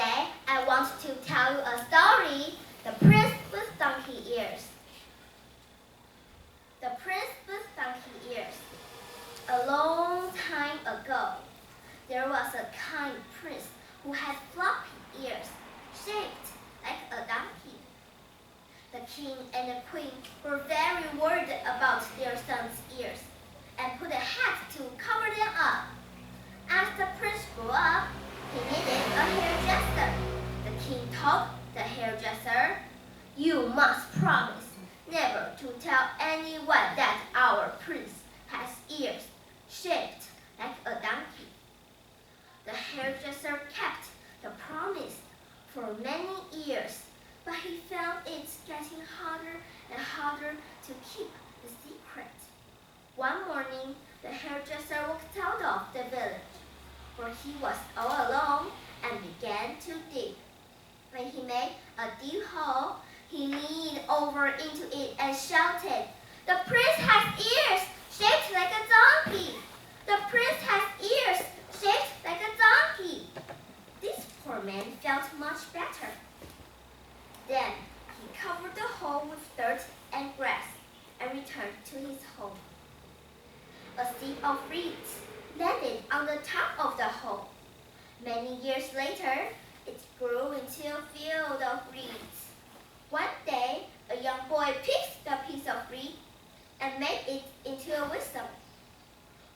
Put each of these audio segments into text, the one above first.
Today, I want to tell you a story, The Prince with Donkey Ears. The Prince with Donkey Ears. A long time ago, there was a kind prince who had floppy ears, shaped like a donkey. The king and the queen were very worried about their son's ears and put a hat to cover them up. As the prince grew up, he needed a hairdresser. The king told the hairdresser, "You must promise never to tell anyone that our prince has ears shaped like a donkey." The hairdresser kept the promise for many years, but he found it getting harder and harder to keep the secret. One morning, the hairdresser walked out of the village, for he was all alone, and began to dig. When he made a deep hole, he leaned over into it and shouted, "The prince has ears shaped like a donkey! The prince has ears shaped like a donkey!" This poor man felt much better. Then he covered the hole with dirt and grass and returned to his home. A seed of reeds landed on the top of the hole. Many years later, it grew into a field of reeds. One day, a young boy picked the piece of reed and made it into a whistle.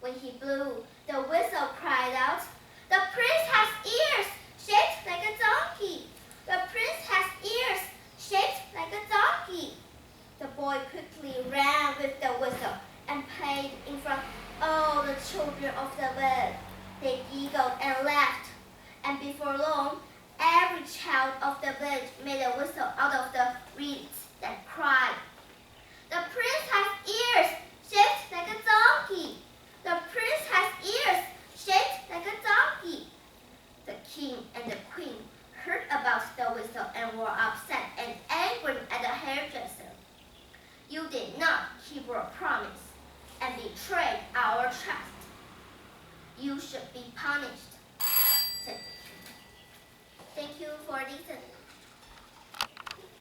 When he blew, the whistle cried out, "The prince has ears shaped like a donkey! The prince has ears shaped like a donkey!" The boy quickly ran with the whistle and played in front of all the children of the village. They giggled and laughed, and before long, every child of the village made a whistle out of the reeds that cried, "The prince has ears shaped like a donkey! The prince has ears shaped like a donkey!" The king and the queen heard about the whistle and were upset and angry at the hairdresser. "You did not keep your promise and betrayed our trust. You should be punished," said the king. Thank you for listening.